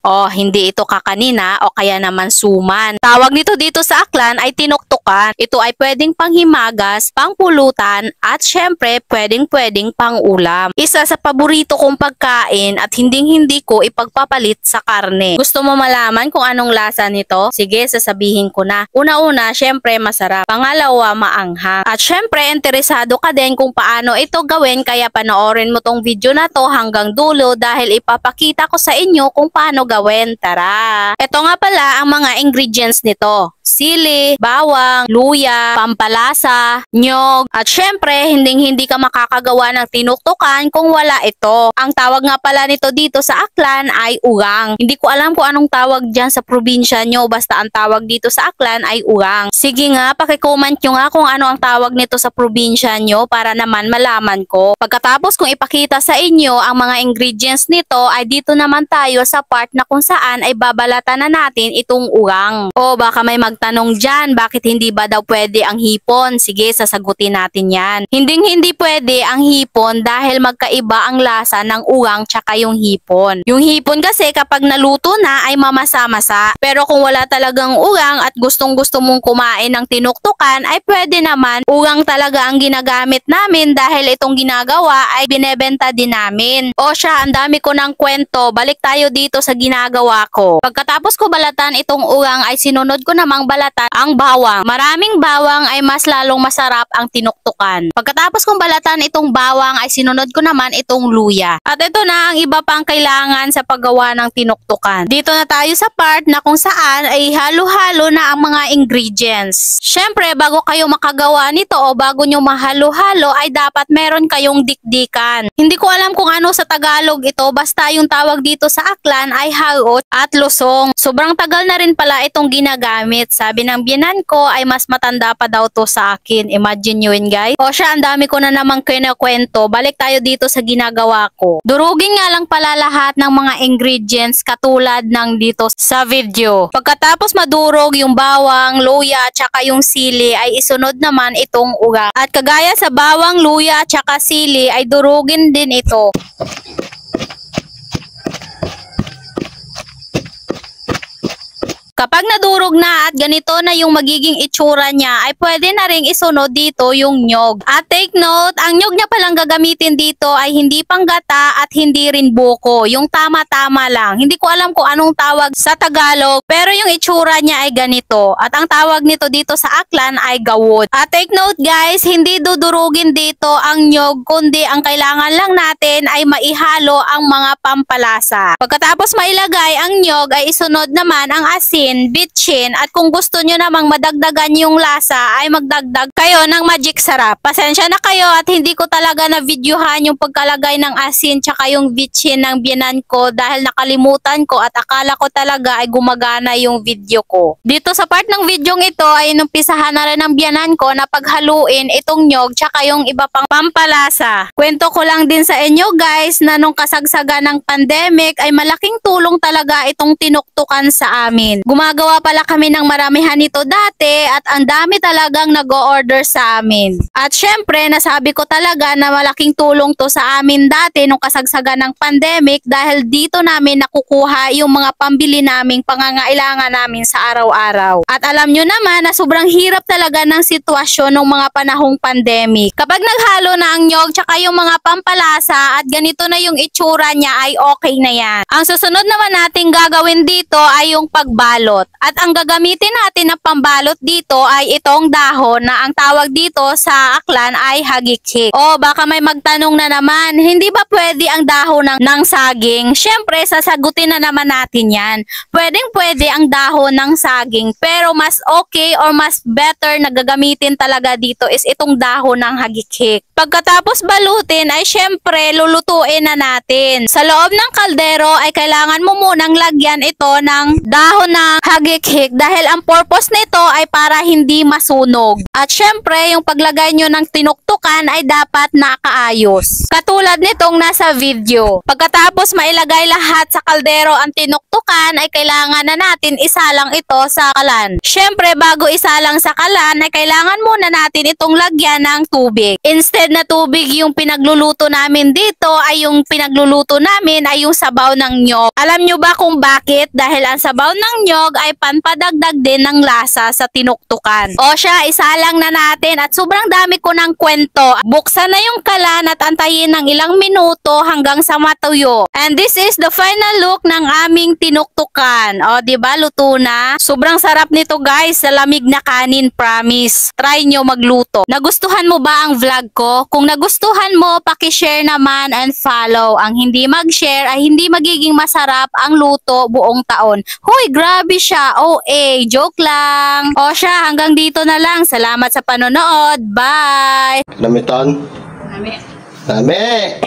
O hindi ito kakanina o kaya naman suman. Tawag nito dito sa Aklan ay tinuktukan. Ito ay pwedeng panghimagas, pangpulutan at syempre pwedeng pang-ulam. Isa sa paborito kong pagkain at hindi ko ipagpapalit sa karne. Gusto mo malaman kung anong lasa nito? Sige, sasabihin ko na. Una-una, syempre masarap. Pangalawa, maanghang. At syempre, interesado ka din kung paano ito gawin kaya panoorin mo tong video na to hanggang dulo dahil ipapakita ko sa inyo kung paano gawin. Tara! Ito nga pala ang mga ingredients nito. Sili, bawang, luya, pampalasa, nyog, at syempre hindi ka makakagawa ng tinuktukan kung wala ito. Ang tawag nga pala nito dito sa Aklan ay ugang. Hindi ko alam kung anong tawag dyan sa probinsya nyo, basta ang tawag dito sa Aklan ay ugang. Sige nga, pakicomment nyo nga kung ano ang tawag nito sa probinsya nyo para naman malaman ko. Pagkatapos kung ipakita sa inyo ang mga ingredients nito ay dito naman tayo sa part na kung saan ay babalatan na natin itong ugang. O baka may magtanong dyan, bakit hindi ba daw pwede ang hipon? Sige, sasagutin natin yan. Hindi pwede ang hipon dahil magkaiba ang lasa ng ugang tsaka yung hipon. Yung hipon kasi kapag naluto na ay mamasa-masa. Pero kung wala talagang ugang at gustong-gusto mong kumain ng tinuktukan ay pwede naman ugang talaga ang ginagamit namin dahil itong ginagawa ay binebenta din namin. O siya, ang dami ko ng kwento. Balik tayo dito sa ginagawa ko. Pagkatapos ko balatan itong ugang ay sinunod ko namang balatan ang bawang. Maraming bawang ay mas lalong masarap ang tinuktukan. Pagkatapos kong balatan itong bawang ay sinunod ko naman itong luya. At ito na ang iba pang kailangan sa paggawa ng tinuktukan. Dito na tayo sa part na kung saan ay halo-halo na ang mga ingredients. Syempre, bago kayo makagawa nito o bago nyo mahalo-halo ay dapat meron kayong dikdikan. Hindi ko alam kung ano sa Tagalog ito, basta yung tawag dito sa Aklan ay halot at lusong. Sobrang tagal na rin pala itong ginagamit. Sabi ng biyenan ko ay mas matanda pa daw to sa akin. Imagine nyo yun, guys. O siya, ang dami ko na namang kinakwento. Balik tayo dito sa ginagawa ko. Durugin nga lang pala lahat ng mga ingredients katulad ng dito sa video. Pagkatapos madurog yung bawang, luya, tsaka yung sili ay isunod naman itong ugang. At kagaya sa bawang, luya, tsaka sili ay durugin din ito. Kapag nadurog na at ganito na yung magiging itsura niya, ay pwede na ring isunod dito yung nyog. At take note, ang nyog niya palang gagamitin dito ay hindi panggata at hindi rin buko. Yung tama-tama lang. Hindi ko alam kung anong tawag sa Tagalog, pero yung itsura niya ay ganito. At ang tawag nito dito sa Aklan ay gawod. At take note guys, hindi dudurugin dito ang nyog, kundi ang kailangan lang natin ay maihalo ang mga pampalasa. Pagkatapos mailagay ang nyog ay isunod naman ang asin, bitchin, at kung gusto nyo namang madagdagan yung lasa ay magdagdag kayo ng magic sarap. Pasensya na kayo at hindi ko talaga na videohan yung pagkalagay ng asin tsaka yung bitchin ng biyenan ko dahil nakalimutan ko at akala ko talaga ay gumagana yung video ko. Dito sa part ng video ito ay inumpisahan na rin ng biyenan ko na paghaluin itong nyog tsaka yung iba pang pampalasa. Kwento ko lang din sa inyo guys na nung kasagsagan ng pandemic ay malaking tulong talaga itong tinuktukan sa amin. Gumagawa pala kami ng maramihan nito dati at ang dami talagang nag-o-order sa amin. At syempre, nasabi ko talaga na malaking tulong to sa amin dati nung kasagsagan ng pandemic dahil dito namin nakukuha yung mga pambili naming pangangailangan namin sa araw-araw. At alam nyo naman na sobrang hirap talaga ng sitwasyon ng mga panahong pandemic. Kapag naghalo na ang nyog tsaka yung mga pampalasa at ganito na yung itsura niya ay okay na yan. Ang susunod naman nating gagawin dito ay yung pagbalot. At ang gagamitin natin na pambalot dito ay itong dahon na ang tawag dito sa Aklan ay hagikik. O baka may magtanong na naman, hindi ba pwede ang dahon ng saging? Syempre, sasagutin na naman natin yan. Pwedeng-pwede ang dahon ng saging, pero mas okay or mas better na gagamitin talaga dito is itong dahon ng hagikik. Pagkatapos balutin ay syempre lulutuin na natin. Sa loob ng kaldero ay kailangan mo munang lagyan ito ng dahon ng hagik-hik dahil ang purpose nito ay para hindi masunog. At syempre, yung paglagay nyo ng tinuktukan ay dapat nakaayos. Katulad nitong nasa video. Pagkatapos mailagay lahat sa kaldero ang tinuktukan ay kailangan na natin isalang ito sa kalan. Syempre, bago isalang sa kalan ay kailangan muna natin itong lagyan ng tubig. Instead na tubig yung pinagluluto namin dito ay yung pinagluluto namin ay yung sabaw ng nyog. Alam nyo ba kung bakit? Dahil ang sabaw ng nyog ay panpadagdag din ng lasa sa tinuktukan. O siya, isalang na natin at sobrang dami ko ng kwento. Buksan na yung kalan at antayin ng ilang minuto hanggang sa matuyo. And this is the final look ng aming tinuktukan. O, diba? Luto na. Sobrang sarap nito guys. Sa lamig na kanin, promise. Try nyo magluto. Nagustuhan mo ba ang vlog ko? Kung nagustuhan mo, pakishare naman and follow. Ang hindi mag-share ay hindi magiging masarap ang luto buong taon. Hoy, grabe siya. Joke lang. O siya, hanggang dito na lang. Salamat sa panonood. Bye! Namiton? Nami. Nami!